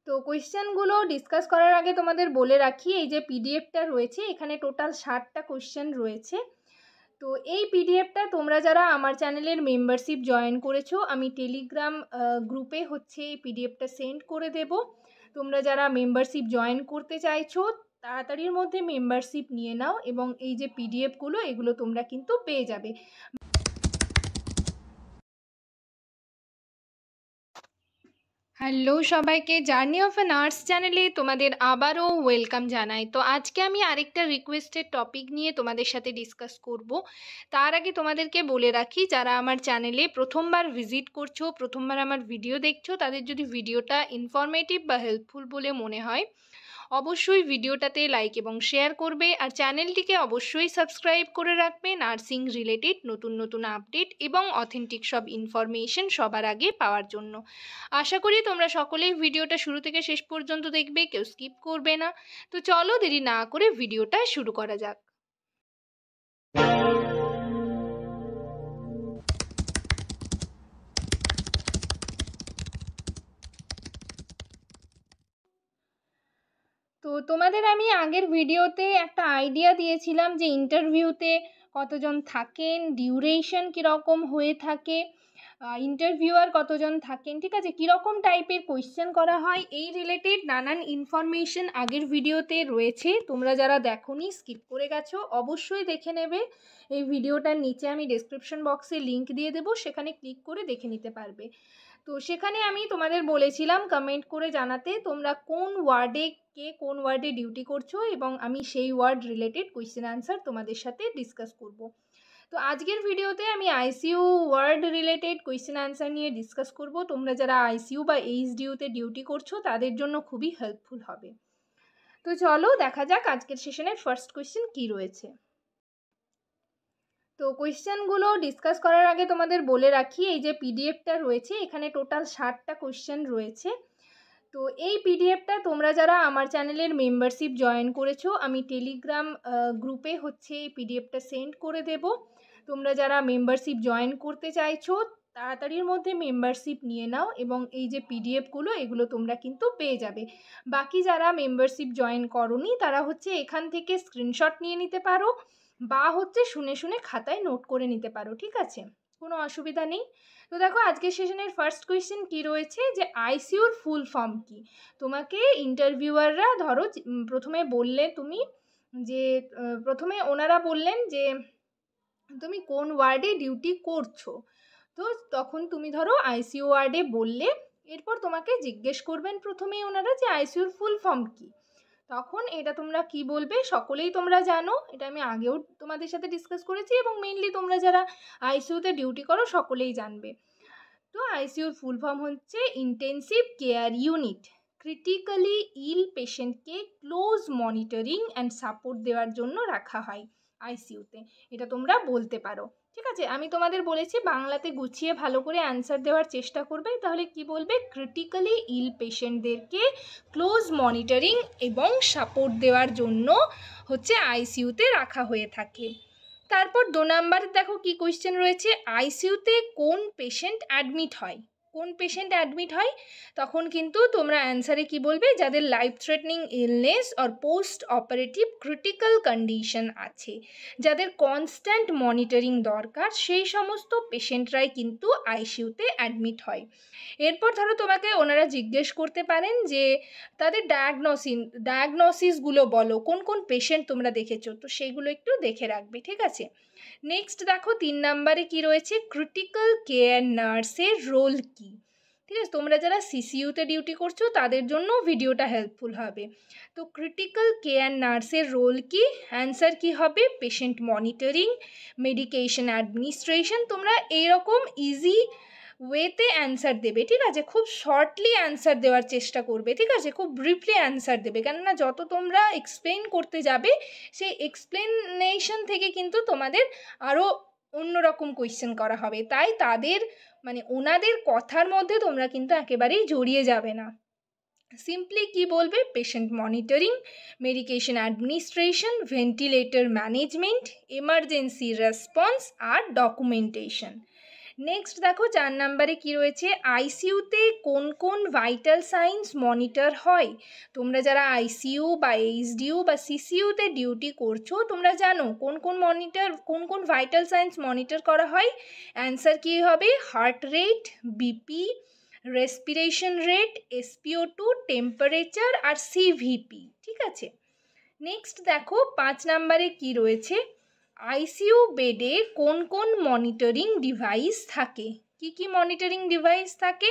তো কোয়েশ্চেনগুলো ডিসকাস করার আগে তোমাদের বলে রাখি, এই যে পিডিএফটা রয়েছে এখানে টোটাল 60টা কোয়েশ্চেন রয়েছে। তো এই পিডিএফটা তোমরা যারা আমার চ্যানেলের মেম্বারশিপ জয়েন করেছো, আমি টেলিগ্রাম গ্রুপে হচ্ছে এই পিডিএফটা সেন্ড করে দেব। তোমরা যারা মেম্বারশিপ জয়েন করতে চাইছো তাড়াতাড়ির মধ্যে মেম্বারশিপ নিয়ে নাও এবং এই যে পিডিএফগুলো এগুলো তোমরা কিন্তু পেয়ে যাবে। হ্যালো সবাইকে, জার্নি অফ অ্যান আর্টস চ্যানেলে তোমাদের আবারও ওয়েলকাম জানাই। তো আজকে আমি আরেকটা রিকোয়েস্টেড টপিক নিয়ে তোমাদের সাথে ডিসকাস করব। তার আগে তোমাদেরকে বলে রাখি, যারা আমার চ্যানেলে প্রথমবার ভিজিট করছো, প্রথমবার আমার ভিডিও দেখছো, তাদের যদি ভিডিওটা ইনফরমেটিভ বা হেল্পফুল বলে মনে হয় অবশ্যই ভিডিওটাতে লাইক এবং শেয়ার করবে, আর চ্যানেলটিকে অবশ্যই সাবস্ক্রাইব করে রাখবে নার্সিং রিলেটেড নতুন নতুন আপডেট এবং অথেন্টিক সব ইনফরমেশন সবার আগে পাওয়ার জন্য। আশা করি তোমরা সকলেই ভিডিওটা শুরু থেকে শেষ পর্যন্ত দেখবে, কেউ স্কিপ করবে না। তো চলো দেরি না করে ভিডিওটা শুরু করা যাক। তো তোমাদের আমি আগের ভিডিওতে একটা আইডিয়া দিয়েছিলাম যে ইন্টারভিউতে কতজন থাকেন, ডিউরেশন কীরকম হয়ে থাকে, ইন্টারভিউয়ার কতজন থাকেন, ঠিক আছে, কীরকম টাইপের কোয়েশ্চেন করা হয়, এই রিলেটেড নানান ইনফরমেশন আগের ভিডিওতে রয়েছে। তোমরা যারা দেখোনি, স্কিপ করে গেছো, অবশ্যই দেখে নেবে। এই ভিডিওটার নিচে আমি ডেসক্রিপশন বক্সে লিংক দিয়ে দেবো, সেখানে ক্লিক করে দেখে নিতে পারবে। তো সেখানে আমি তোমাদের বলেছিলাম কমেন্ট করে জানাতে তোমরা কোন ওয়ার্ডে ডিউটি করছো, এবং আমি সেই ওয়ার্ড রিলেটেড কোয়েশ্চেন আনসার তোমাদের সাথে ডিসকাস করব। তো আজকের ভিডিওতে আমি ICU ward related question answer নিয়ে ডিসকাস করব। তোমরা যারা আইসিইউ বা এইচডিইউতে ডিউটি করছো তাদের জন্য খুবই হেল্পফুল হবে। তো চলো দেখা যাক আজকের সেশনের ফার্স্ট কোয়েশ্চেন কী রয়েছে। তো কোয়েশ্চেনগুলো ডিসকাস করার আগে তোমাদের বলে রাখি, এই যে পিডিএফটা রয়েছে এখানে টোটাল 60টা কোয়েশ্চেন রয়েছে। তো এই পিডিএফটা তোমরা যারা আমার চ্যানেলের মেম্বারশিপ জয়েন করেছো, আমি টেলিগ্রাম গ্রুপে হচ্ছে এই পিডিএফটা সেন্ড করে দেব। তোমরা যারা মেম্বারশিপ জয়েন করতে চাইছো তাড়াতাড়ির মধ্যে মেম্বারশিপ নিয়ে নাও এবং এই যে পিডিএফগুলো এগুলো তোমরা কিন্তু পেয়ে যাবে। বাকি যারা মেম্বারশিপ জয়েন করোনি তারা হচ্ছে এখান থেকে স্ক্রিনশট নিয়ে নিতে পারো বা হচ্ছে শুনে শুনে খাতায় নোট করে নিতে পারো, ঠিক আছে, কোনো অসুবিধা নেই। তো দেখো আজকের সেশনের ফার্স্ট কোয়েশ্চেন কি রয়েছে, যে আইসিইউর ফুল ফর্ম কি। তোমাকে ইন্টারভিউয়াররা ধরো প্রথমে বললে তুমি যে প্রথমে ওনারা বললেন যে তুমি কোন ওয়ার্ডে ডিউটি করছো, তো তখন তুমি ধরো আইসিইউ ওয়ার্ডে বললে, এরপর তোমাকে জিজ্ঞেস করবেন প্রথমেই ওনারা যে আইসিইউর ফুল ফর্ম কি। তখন এটা তোমরা কি বলবে সকলেই তোমরা জানো, এটা আমি আগেও তোমাদের সাথে ডিসকাস করেছি এবং মেইনলি তোমরা যারা আইসিইউতে ডিউটি করো সকলেই জানবে। তো আইসিইউর ফুল ফর্ম হচ্ছে ইন্টেন্সিভ কেয়ার ইউনিট। ক্রিটিক্যালি ইল পেশেন্টকে ক্লোজ মনিটরিং অ্যান্ড সাপোর্ট দেওয়ার জন্য রাখা হয় আইসিইউতে, এটা তোমরা বলতে পারো, ঠিক আছে। আমি তোমাদের বলেছি বাংলাতে গুছিয়ে ভালো করে অ্যান্সার দেওয়ার চেষ্টা করবে, তাহলে কি বলবে, ক্রিটিক্যালি ইল পেশেন্টদেরকে ক্লোজ মনিটরিং এবং সাপোর্ট দেওয়ার জন্য হচ্ছে আইসিইউতে রাখা হয়ে থাকে। তারপর 2 নম্বরে দেখো কি কোয়েশ্চেন রয়েছে, আইসিইউতে কোন পেশেন্ট অ্যাডমিট হয়, কোন পেশেন্ট অ্যাডমিট হয়, তখন কিন্তু তোমরা অ্যান্সারে কি বলবে, যাদের life threatening illness or post operative critical condition আছে, যাদের কনস্ট্যান্ট মনিটরিং দরকার, সেই সমস্ত পেশেন্টরাই কিন্তু আইসিইউতে অ্যাডমিট হয়। এরপর ধরো তোমাকে ওনারা জিজ্ঞেস করতে পারেন যে তাদের ডায়াগনোসিসগুলো বলো, কোন কোন পেশেন্ট তোমরা দেখেছো, তো সেইগুলো একটু দেখে রাখবে, ঠিক আছে। নেক্সট দেখো 3 নম্বরে কি রয়েছে, ক্রিটিক্যাল কেয়ার নার্সের রোল কি, ঠিক আছে, তোমরা যারা সিসিইউতে ডিউটি করছো তাদের জন্য ভিডিওটা হেল্পফুল হবে। তো ক্রিটিক্যাল কেয়ার নার্সের রোল কি, অ্যান্সার কি হবে, পেশেন্ট মনিটরিং, মেডিকেশন অ্যাডমিনিস্ট্রেশন। তোমরা এইরকম ইজি ওয়েতে অ্যান্সার দেবে, ঠিক আছে, খুব শর্টলি অ্যান্সার দেওয়ার চেষ্টা করবে, ঠিক আছে, খুব ব্রিফলি অ্যান্সার দেবে, কেননা যত তোমরা এক্সপ্লেন করতে যাবে সেই এক্সপ্লেনেশন থেকে কিন্তু তোমাদের আরও অন্যরকম কোয়েশ্চেন করা হবে, তাই তাদের ওনাদের কথার মধ্যে তোমরা কিন্তু একেবারেই জড়িয়ে যাবে না। সিম্পলি কি বলবে, patient monitoring, medication administration, ventilator management, emergency response আর ডকুমেন্টেশন। নেক্সট দেখো 4 নম্বরে কি রয়েছে, আইসিইউতে কোন কোন ভাইটাল সাইন্স মনিটর হয়। তোমরা যারা আইসিইউ বা এইচডিইউ বা সিসিইউতে ডিউটি করছো তোমরা জানো কোন কোন ভাইটাল সাইন্স মনিটর করা হয়। অ্যান্সার কি হবে, heart rate, BP, respiration rate, SpO2, temperature আর সিভিপি। ঠিক আছে। নেক্সট দেখো 5 নম্বরে কি রয়েছে, আইসিইউ বেডে কোন কোন মনিটরিং ডিভাইস থাকে। কি কি মনিটরিং ডিভাইস থাকে,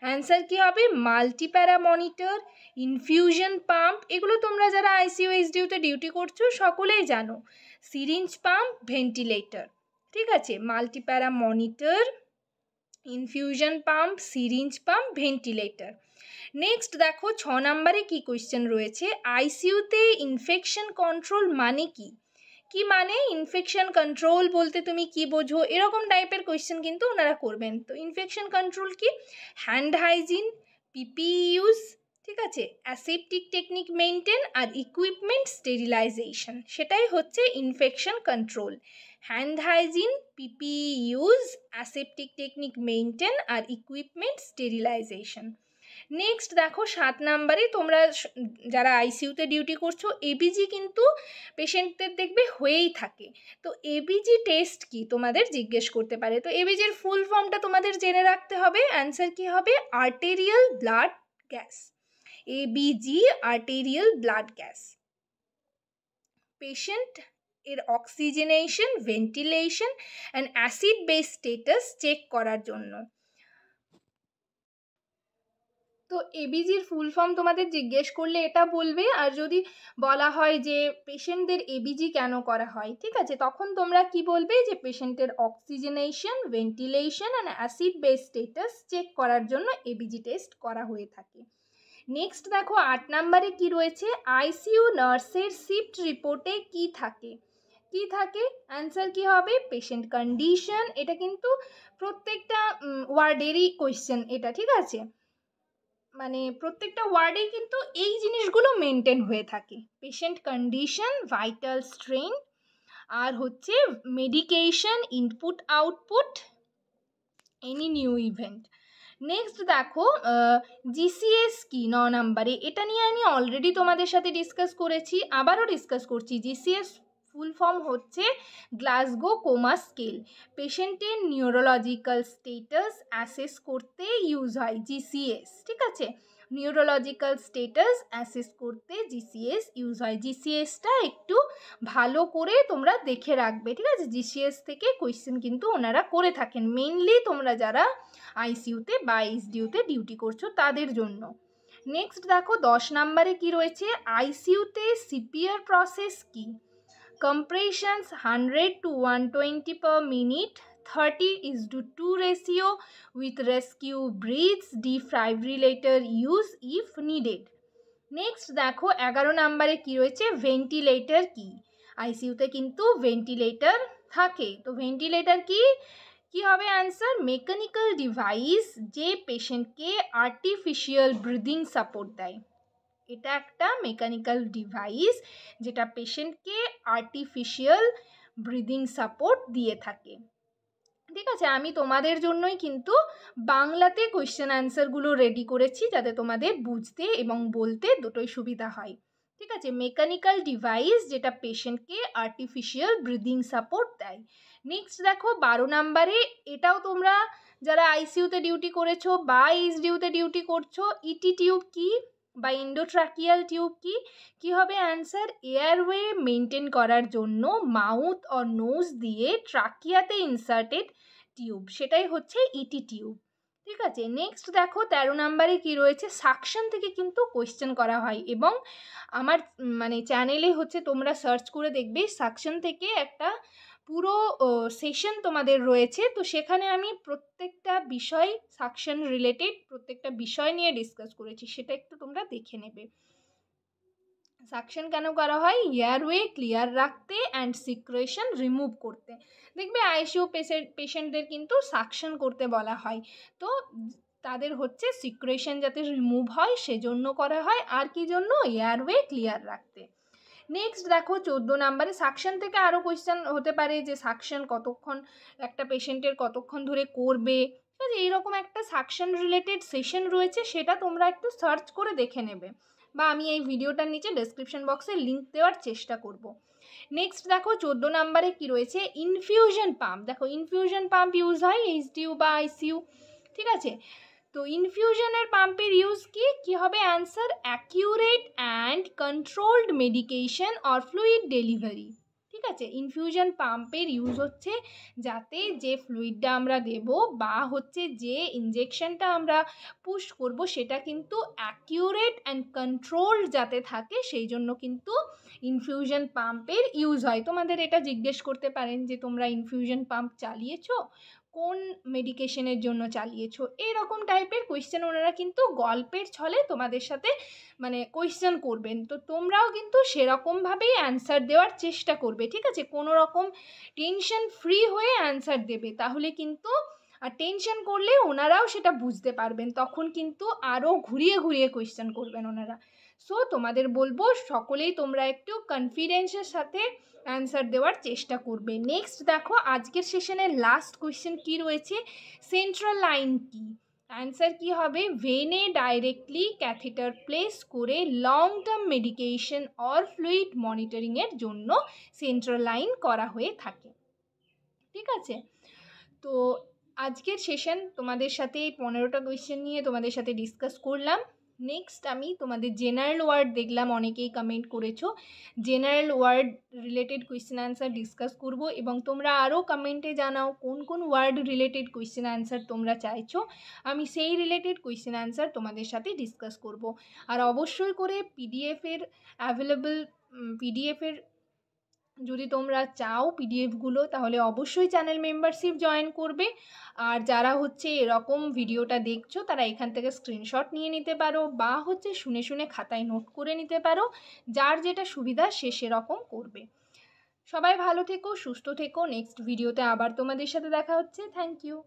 অ্যান্সার কি হবে, মাল্টিপ্যারা মনিটর, ইনফিউশন পাম্প, এগুলো তোমরা যারা আইসিইউ এইচডিইউতে ডিউটি করছো সকলেই জানো, সিরিঞ্জ পাম্প, ভেন্টিলেটর। ঠিক আছে, multipara monitor, infusion pump, syringe pump, ventilator. Next দেখো 6 নম্বরে কি কোয়েশ্চেন রয়েছে, আইসিইউতে ইনফেকশন কন্ট্রোল মানে কি। কি মানে ইনফেকশন কন্ট্রোল বলতে তুমি কি বোঝো, এরকম টাইপের কোয়েশ্চেন কিন্তু ওনারা করবেন। তো ইনফেকশন কন্ট্রোল কি, হ্যান্ড হাইজিন, পিপিই ইউজ, ঠিক আছে, অ্যাসেপটিক টেকনিক মেনটেন আর ইকুইপমেন্ট স্টেরিলাইজেশন, সেটাই হচ্ছে infection control. Hand hygiene, PPE use, aseptic technique maintain আর ইকুইপমেন্ট স্টেরিলাইজেশন। নেক্সট দেখো 7 নম্বরে তোমরা যারা আইসিইউতে ডিউটি করছো এবিজি কিন্তু পেশেন্টদের দেখবে হয়েই থাকে। তো এবিজি টেস্ট কি তোমাদের জিজ্ঞেস করতে পারে, তো এবিজির ফুল ফর্মটা তোমাদের জেনে রাখতে হবে। অ্যান্সার কি হবে, arterial blood gas, ABG arterial blood gas. Patient এর oxygenation, ventilation and acid base status check করার জন্য। তো এবিজির ফুল ফর্ম তোমাদের জিজ্ঞেস করলে এটা বলবে, আর যদি বলা হয় যে পেশেন্টদের এবিজি কেন করা হয়, ঠিক আছে, তখন তোমরা কি বলবে যে পেশেন্টের oxygenation, ventilation and acid base status check করার জন্য এবিজি টেস্ট করা হয়ে থাকে। নেক্সট দেখো 8 নম্বরে কি রয়েছে, আইসিইউ নার্সের শিফট রিপোর্টে কি থাকে। কি থাকে, অ্যান্সার কি হবে, পেশেন্ট কন্ডিশন, এটা কিন্তু প্রত্যেকটা ওয়ার্ডেরই কোয়েশ্চেন এটা, ঠিক আছে, মানে প্রত্যেকটা ওয়ার্ডেই কিন্তু এই জিনিসগুলো মেনটেন হয়ে থাকে, পেশেন্ট কন্ডিশন, ভাইটাল স্ট্রেন আর হচ্ছে medication, input output, any new event. Next দেখো জিসিএস কি 9 নম্বরে, এটা নিয়ে আমি অলরেডি তোমাদের সাথে ডিসকাস করেছি, আবারও ডিসকাস করছি। জিসিএস ফুল ফর্ম হচ্ছে গ্লাসগো কোমা স্কেল, পেশেন্টের নিউরোলজিক্যাল স্টেটাস অ্যাসেস করতে ইউজ হয় জিসিএস, ঠিক আছে, নিউরোলজিক্যাল স্টেটাস অ্যাসেস করতে জিসিএস ইউজ হয়। জিসিএসটা একটু ভালো করে তোমরা দেখে রাখবে, ঠিক আছে, জিসিএস থেকে কোয়েশ্চেন কিন্তু ওনারা করে থাকেন, মেইনলি তোমরা যারা আইসিইউতে বা এইচডিইউতে ডিউটি করছো তাদের জন্য। নেক্সট দেখো 10 নম্বরে কি রয়েছে, আইসিইউতে সিপিআর প্রসেস কি। Compressions 100 to 120 per minute, 30:2 ratio with rescue breaths, defibrillator use if needed. Next দেখো 11 নম্বরে কি রয়েছে, ভেন্টিলেটর কি। আইসিইউতে কিন্তু ভেন্টিলেটর থাকে, তো ভেন্টিলেটর কি কি হবে অ্যান্সার, মেকানিক্যাল ডিভাইস যে পেশেন্টকে আর্টিফিশিয়াল ব্রিদিং সাপোর্ট দেয়। এটা একটা মেকানিক্যাল ডিভাইস যেটা পেশেন্টকে আর্টিফিশিয়াল ব্রিদিং সাপোর্ট দিয়ে থাকে। ঠিক আছে, আমি তোমাদের জন্যই কিন্তু বাংলাতে কোয়েশ্চেন অ্যান্সারগুলো রেডি করেছি যাতে তোমাদের বুঝতে এবং বলতে দুটোই সুবিধা হয়। ঠিক আছে, মেকানিক্যাল ডিভাইস যেটা পেশেন্টকে আর্টিফিশিয়াল ব্রিদিং সাপোর্ট দেয়। নেক্সট দেখো 12 নম্বরে, এটাও তোমরা যারা আইসিইউতে ডিউটি করেছো বা এইচডিইউতে ডিউটি করছো, ইটি টিউব কি বা এন্ডোট্রাকিয়াল টিউব কি, কি হবে অ্যান্সার, এয়ারওয়ে মেনটেন করার জন্য মাউথ অর নোজ দিয়ে ট্রাকিয়াতে ইনসার্টেড টিউব, সেটাই হচ্ছে ইটি টিউব। ঠিক আছে, নেক্সট দেখো 13 নম্বরে কি রয়েছে, সাকশন থেকে কিন্তু কোয়েশ্চেন করা হয় এবং আমার মানে চ্যানেলে হচ্ছে তোমরা সার্চ করে দেখবে সাকশন থেকে একটা পুরো সেশন তোমাদের রয়েছে, তো সেখানে আমি প্রত্যেকটা বিষয় সাকশন রিলেটেড প্রত্যেকটা বিষয় নিয়ে ডিসকাস করেছি, সেটা একটু তোমরা দেখে নেবে। সাকশন কেন করা হয়, এয়ারওয়ে ক্লিয়ার রাখতে অ্যান্ড সিক্রেশন রিমুভ করতে। দেখবে আইসিইউ পেশেন্টদের কিন্তু সাকশন করতে বলা হয়, তো তাদের হচ্ছে সিক্রেশন যাতে রিমুভ হয় সেজন্য করা হয়, আর কি জন্য, এয়ারওয়ে ক্লিয়ার রাখতে। নেক্সট দেখো 14 নাম্বারে সাকশন থেকে আরও কোয়েশ্চেন হতে পারে যে সাকশন কতক্ষণ একটা পেশেন্টের কতক্ষণ ধরে করবে, ঠিক আছে, এইরকম একটা সাকশন রিলেটেড সেশন রয়েছে, সেটা তোমরা একটু সার্চ করে দেখে নেবে, বা আমি এই ভিডিওটার নিচে ডেসক্রিপশন বক্সে লিঙ্ক দেওয়ার চেষ্টা করব। নেক্সট দেখো 14 নাম্বারে কি রয়েছে, ইনফিউশন পাম্প। দেখো ইনফিউশন পাম্প ইউজ হয় এইচডিইউ বা আইসিইউ, ঠিক আছে। তো ইনফিউশনের পাম্পের ইউজ কি হবে answer, accurate and controlled medication or fluid delivery, ঠিক আছে। ইনফিউশন পাম্পের ইউজ হচ্ছে যাতে যে ফ্লুইডটা আমরা দেব বা হচ্ছে যে ইনজেকশনটা আমরা পুশ করব সেটা কিন্তু অ্যাকিউরেট অ্যান্ড কন্ট্রোলড যাতে থাকে, সেই জন্য কিন্তু ইনফিউশন পাম্পের ইউজ হয়। তোমাদের এটা জিজ্ঞেস করতে পারেন যে তোমরা ইনফিউশন পাম্প চালিয়েছো, কোন মেডিকেশনের জন্য চালিয়েছো, এইরকম টাইপের কোয়েশ্চেন ওনারা কিন্তু গল্পের ছলে তোমাদের সাথে মানে কোয়েশ্চেন করবেন। তো তোমরাও কিন্তু সেরকমভাবেই অ্যান্সার দেওয়ার চেষ্টা করবে, ঠিক আছে, কোনো রকম টেনশন ফ্রি হয়ে অ্যান্সার দেবে, তাহলে কিন্তু আর টেনশন করলে ওনারাও সেটা বুঝতে পারবেন, তখন কিন্তু আরও ঘুরিয়ে ঘুরিয়ে কোয়েশ্চেন করবেন ওনারা। সো তোমাদের বলবো সকলেই তোমরা একটু কনফিডেন্সের সাথে অ্যান্সার দেওয়ার চেষ্টা করবে। নেক্সট দেখো আজকের সেশনের লাস্ট কোয়েশ্চেন কি রয়েছে, সেন্ট্রাল লাইন কি, অ্যান্সার কি হবে, ভেনে ডাইরেক্টলি ক্যাথেটার প্লেস করে long term medication or fluid মনিটরিংয়ের জন্য সেন্ট্রাল লাইন করা হয়ে থাকে, ঠিক আছে। তো আজকের সেশন তোমাদের সাথে 15টা কোয়েশ্চেন নিয়ে তোমাদের সাথে ডিসকাস করলাম। নেক্সট আমি তোমাদের জেনারেল ওয়ার্ড দেখলাম অনেকেই কমেন্ট করেছো, general ward related question answer discuss করব, এবং তোমরা আরও কমেন্টে জানাও কোন কোন ওয়ার্ড রিলেটেড কোয়েশ্চেন অ্যান্সার তোমরা চাইছো, আমি সেই রিলেটেড কোয়েশ্চেন অ্যান্সার তোমাদের সাথে ডিসকাস করব। আর অবশ্যই করে পিডিএফের যদি তোমরা চাও পিডিএফগুলো, তাহলে অবশ্যই চ্যানেল মেম্বারশিপ জয়েন করবে। আর যারা হচ্ছে এরকম ভিডিওটা দেখছো তারা এখান থেকে স্ক্রিনশট নিয়ে নিতে পারো, বা হচ্ছে শুনে শুনে খাতায় নোট করে নিতে পারো, যার যেটা সুবিধা সে সেরকম করবে। সবাই ভালো থেকো, সুস্থ থেকো, নেক্সট ভিডিওতে আবার তোমাদের সাথে দেখা হচ্ছে। Thank you.